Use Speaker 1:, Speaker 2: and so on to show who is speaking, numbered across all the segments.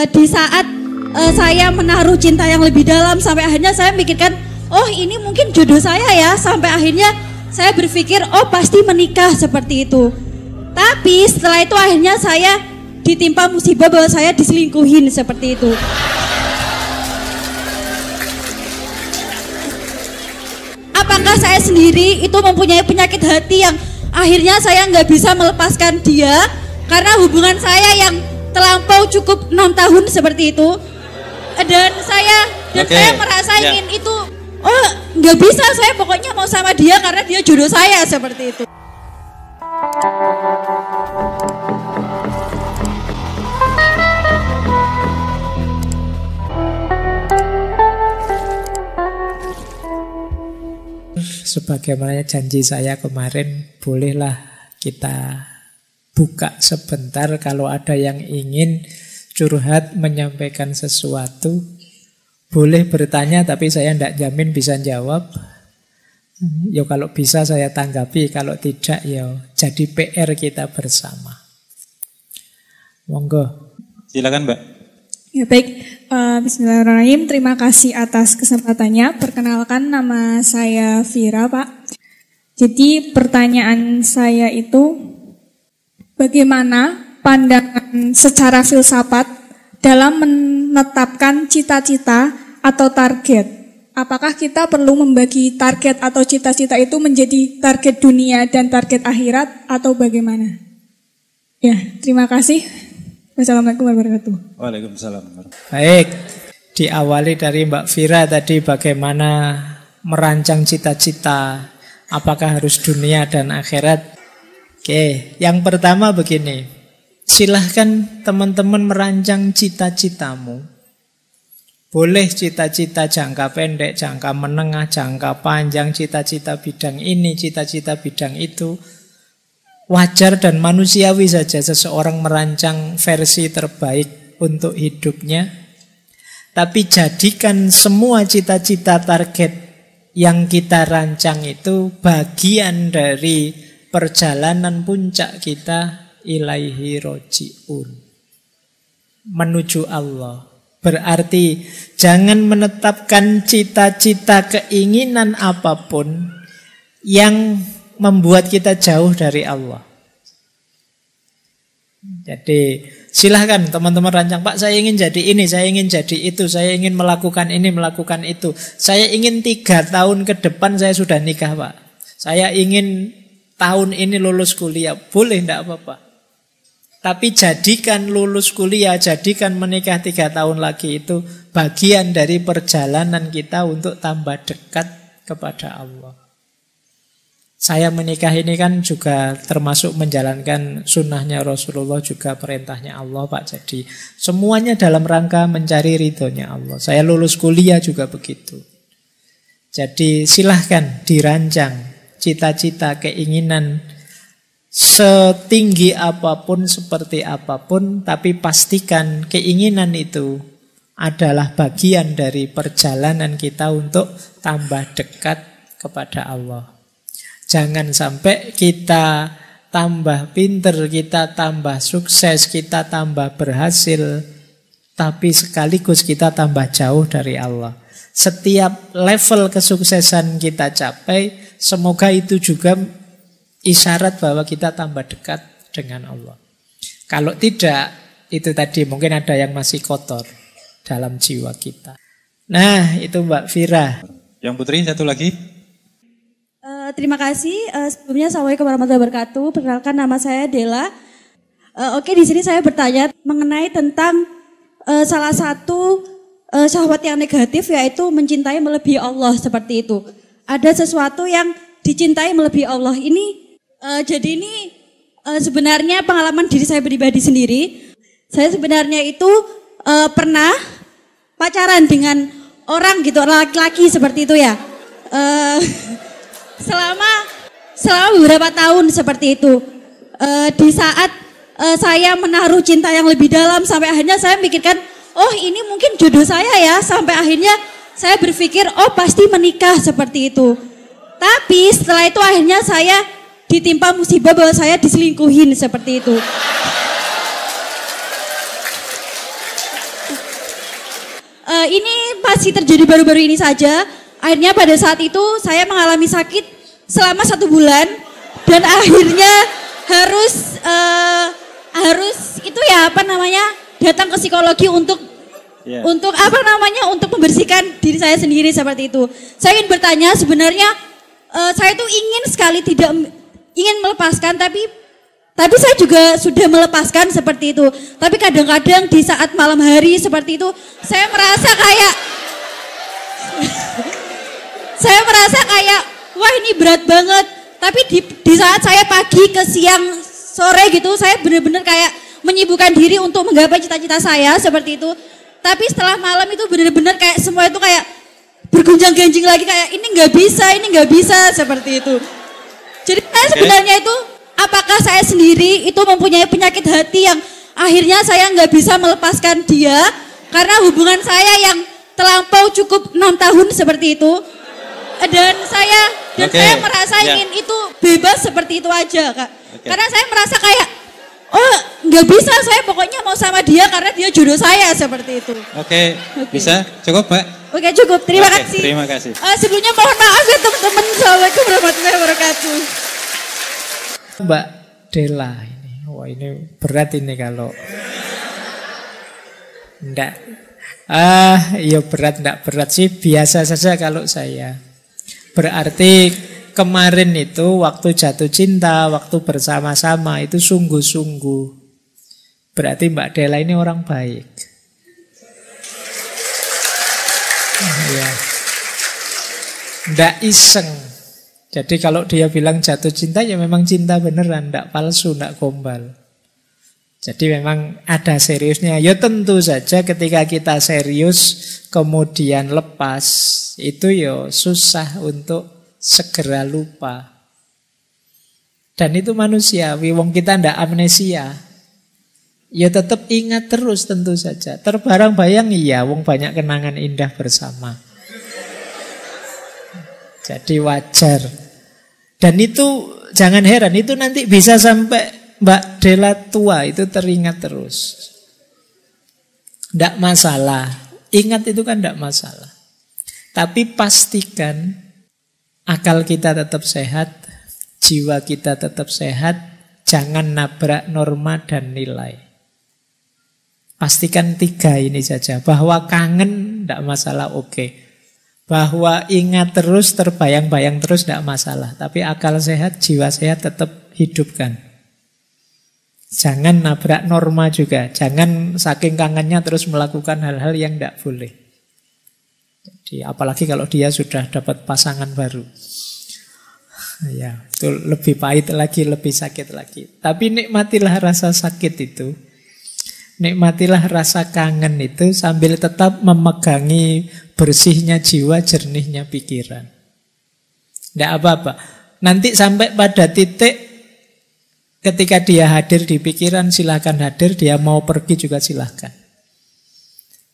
Speaker 1: Di saat saya menaruh cinta yang lebih dalam sampai akhirnya saya mikirkan, oh ini mungkin jodoh saya ya, sampai akhirnya saya berpikir oh pasti menikah seperti itu. Tapi setelah itu akhirnya saya ditimpa musibah bahwa saya diselingkuhin seperti itu. Apakah saya sendiri itu mempunyai penyakit hati yang akhirnya saya nggak bisa melepaskan dia karena hubungan saya yang terlampau cukup 6 tahun seperti itu, dan saya merasa ingin itu, oh nggak bisa, saya pokoknya mau sama dia karena dia jodoh saya seperti itu.
Speaker 2: Sebagaimana janji saya kemarin, bolehlah kita buka sebentar kalau ada yang ingin curhat, menyampaikan sesuatu. Boleh bertanya, tapi saya tidak jamin bisa jawab. Ya kalau bisa saya tanggapi, kalau tidak ya jadi PR kita bersama. Monggo.
Speaker 3: Silakan Mbak.
Speaker 4: Ya baik, bismillahirrahmanirrahim. Terima kasih atas kesempatannya. Perkenalkan, nama saya Vira, Pak. Jadi pertanyaan saya itu, bagaimana pandangan secara filsafat dalam menetapkan cita-cita atau target? Apakah kita perlu membagi target atau cita-cita itu menjadi target dunia dan target akhirat atau bagaimana? Ya, terima kasih. Wassalamualaikum warahmatullahi wabarakatuh.
Speaker 3: Waalaikumsalam.
Speaker 2: Baik, diawali dari Mbak Vira tadi bagaimana merancang cita-cita, apakah harus dunia dan akhirat. Oke, yang pertama begini, silahkan teman-teman merancang cita-citamu. Boleh cita-cita jangka pendek, jangka menengah, jangka panjang, cita-cita bidang ini, cita-cita bidang itu. Wajar dan manusiawi saja seseorang merancang versi terbaik untuk hidupnya. Tapi jadikan semua cita-cita target yang kita rancang itu bagian dari perjalanan puncak kita ilaihi roji'un, menuju Allah. Berarti jangan menetapkan cita-cita keinginan apapun yang membuat kita jauh dari Allah. Jadi silahkan teman-teman rancang, Pak saya ingin jadi ini, saya ingin jadi itu, saya ingin melakukan ini, melakukan itu. Saya ingin 3 tahun ke depan saya sudah nikah Pak. Saya ingin tahun ini lulus kuliah. Boleh, tidak apa-apa. Tapi jadikan lulus kuliah, jadikan menikah 3 tahun lagi itu bagian dari perjalanan kita untuk tambah dekat kepada Allah. Saya menikah ini kan juga termasuk menjalankan sunnahnya Rasulullah, juga perintahnya Allah Pak. Jadi semuanya dalam rangka mencari ridhonya Allah. Saya lulus kuliah juga begitu. Jadi silahkan dirancang cita-cita, keinginan setinggi apapun, seperti apapun, tapi pastikan keinginan itu adalah bagian dari perjalanan kita untuk tambah dekat kepada Allah. Jangan sampai kita tambah pinter, kita tambah sukses, kita tambah berhasil, tapi sekaligus kita tambah jauh dari Allah. Setiap level kesuksesan kita capai, semoga itu juga isyarat bahwa kita tambah dekat dengan Allah. Kalau tidak, itu tadi mungkin ada yang masih kotor dalam jiwa kita. Nah, itu Mbak Vira.
Speaker 3: Yang Putri, satu lagi.
Speaker 1: Terima kasih. Sebelumnya Assalamualaikum warahmatullahi wabarakatuh. Perkenalkan, nama saya Dela. Oke, di sini saya bertanya mengenai tentang salah satu syahwat yang negatif, yaitu mencintai melebihi Allah seperti itu. Ada sesuatu yang dicintai melebihi Allah. Jadi ini sebenarnya pengalaman diri saya pribadi sendiri. Saya sebenarnya itu pernah pacaran dengan orang gitu, laki-laki seperti itu ya. Selama beberapa tahun seperti itu. Di saat saya menaruh cinta yang lebih dalam sampai akhirnya saya mikirkan, oh ini mungkin jodoh saya ya, sampai akhirnya saya berpikir oh pasti menikah seperti itu. Tapi setelah itu akhirnya saya ditimpa musibah bahwa saya diselingkuhin seperti itu. Ini masih terjadi baru-baru ini saja. Akhirnya pada saat itu saya mengalami sakit selama 1 bulan dan akhirnya harus itu ya apa namanya datang ke psikologi untuk untuk membersihkan diri saya sendiri seperti itu. Saya ingin bertanya sebenarnya saya tuh ingin sekali tidak ingin melepaskan tapi saya juga sudah melepaskan seperti itu. Tapi kadang-kadang di saat malam hari seperti itu saya merasa kayak wah ini berat banget. Tapi di saat saya pagi ke siang sore gitu saya benar-benar kayak menyibukkan diri untuk menggapai cita-cita saya seperti itu. Tapi setelah malam itu benar-benar kayak semua itu kayak bergunjang-ganjing lagi kayak ini nggak bisa seperti itu. Jadi saya sebenarnya itu apakah saya sendiri itu mempunyai penyakit hati yang akhirnya saya nggak bisa melepaskan dia karena hubungan saya yang terlampau cukup 6 tahun seperti itu dan saya merasa ingin itu bebas seperti itu aja Kak. Karena saya merasa kayak oh nggak bisa saya pokoknya mau sama dia karena dia jodoh saya seperti itu.
Speaker 3: Oke. Bisa cukup Mbak?
Speaker 1: Oke cukup, terima kasih.
Speaker 3: Terima kasih.
Speaker 1: Sebelumnya mohon maaf ya teman-teman. Assalamualaikum warahmatullahi wabarakatuh.
Speaker 2: Mbak Dela ini, wah ini berat ini kalau enggak. Iya enggak berat sih, biasa saja kalau saya. Berarti kemarin itu waktu jatuh cinta, waktu bersama-sama itu sungguh-sungguh. Berarti Mbak Dela ini orang baik. Ya. Nggak iseng. Jadi kalau dia bilang jatuh cinta ya memang cinta beneran, nggak palsu, nggak gombal. Jadi memang ada seriusnya. Ya tentu saja ketika kita serius kemudian lepas itu ya susah untuk segera lupa. Dan itu manusiawi, wong kita ndak amnesia. Ya tetap ingat terus tentu saja. Terbarang-bayang iya, wong banyak kenangan indah bersama. Jadi wajar. Dan itu jangan heran, itu nanti bisa sampai Mbak Dela tua itu teringat terus. Ndak masalah. Ingat itu kan ndak masalah. Tapi pastikan akal kita tetap sehat, jiwa kita tetap sehat, jangan nabrak norma dan nilai. Pastikan 3 ini saja, bahwa kangen tidak masalah, oke. Bahwa ingat terus, terbayang-bayang terus tidak masalah. Tapi akal sehat, jiwa sehat tetap hidupkan. Jangan nabrak norma juga, jangan saking kangennya terus melakukan hal-hal yang tidak boleh. Jadi apalagi kalau dia sudah dapat pasangan baru. Ya, itu lebih pahit lagi, lebih sakit lagi. Tapi nikmatilah rasa sakit itu. Nikmatilah rasa kangen itu sambil tetap memegangi bersihnya jiwa, jernihnya pikiran. Tidak apa-apa. Nanti sampai pada titik ketika dia hadir di pikiran, silahkan hadir. Dia mau pergi juga silahkan.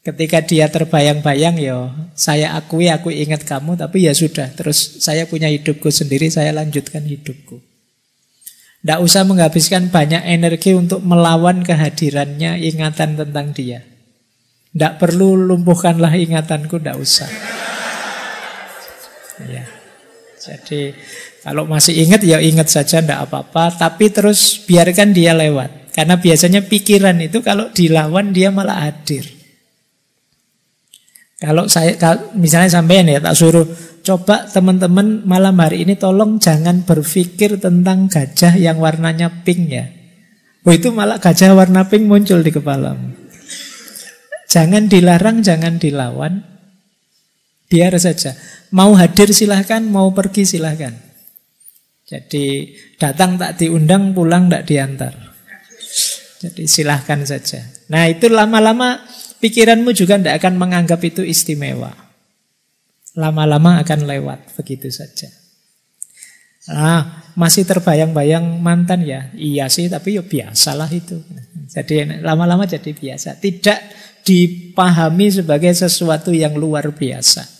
Speaker 2: Ketika dia terbayang-bayang, ya saya akui, aku ingat kamu, tapi ya sudah. Terus saya punya hidupku sendiri, saya lanjutkan hidupku. Tidak usah menghabiskan banyak energi untuk melawan kehadirannya, ingatan tentang dia. Tidak perlu lumpuhkanlah ingatanku, tidak usah. Ya. Jadi kalau masih ingat ya ingat saja, tidak apa-apa. Tapi terus biarkan dia lewat. Karena biasanya pikiran itu kalau dilawan dia malah hadir. Kalau misalnya sampean ya tak suruh, coba teman-teman malam hari ini tolong jangan berpikir tentang gajah yang warnanya pink ya. Oh itu malah gajah warna pink muncul di kepalamu. Jangan dilarang, jangan dilawan. Biar saja. Mau hadir silahkan, mau pergi silahkan. Jadi datang tak diundang, pulang tak diantar. Jadi silahkan saja. Nah itu lama-lama pikiranmu juga tidak akan menganggap itu istimewa. Lama-lama akan lewat, begitu saja. Nah, masih terbayang-bayang mantan ya? Iya sih, tapi ya biasalah itu. Jadi lama-lama jadi biasa. Tidak dipahami sebagai sesuatu yang luar biasa.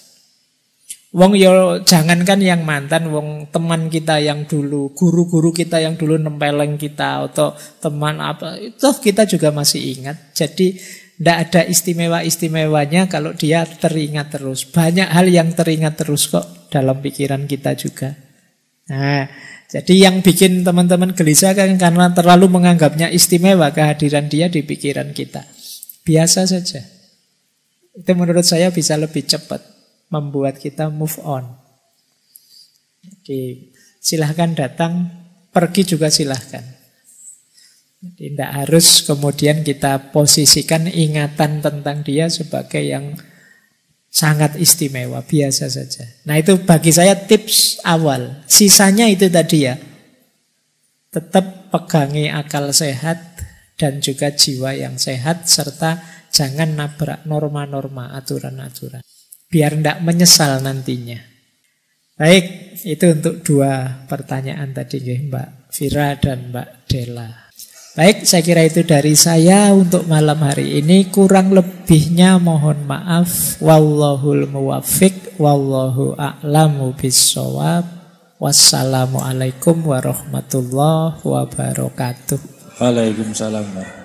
Speaker 2: Wong yo jangankan yang mantan, wong teman kita yang dulu, guru-guru kita yang dulu nempeleng kita, atau teman apa, itu kita juga masih ingat. Jadi Tidak ada istimewa-istimewanya kalau dia teringat terus. Banyak hal yang teringat terus kok dalam pikiran kita juga. Nah, jadi yang bikin teman-teman gelisah kan karena terlalu menganggapnya istimewa kehadiran dia di pikiran kita. Biasa saja. Itu menurut saya bisa lebih cepat membuat kita move on. Oke, silahkan datang, pergi juga silahkan. Jadi tidak harus kemudian kita posisikan ingatan tentang dia sebagai yang sangat istimewa, biasa saja. Nah itu bagi saya tips awal. Sisanya itu tadi ya, tetap pegangi akal sehat dan juga jiwa yang sehat, serta jangan nabrak norma-norma, aturan-aturan. Biar tidak menyesal nantinya. Baik, itu untuk 2 pertanyaan tadi Mbak Vira dan Mbak Dela. Baik, saya kira itu dari saya untuk malam hari ini. Kurang lebihnya mohon maaf. Wallahul muwaffiq, wallahu a'lamu bissawab. Wassalamualaikum warahmatullahi wabarakatuh.
Speaker 3: Waalaikumsalam.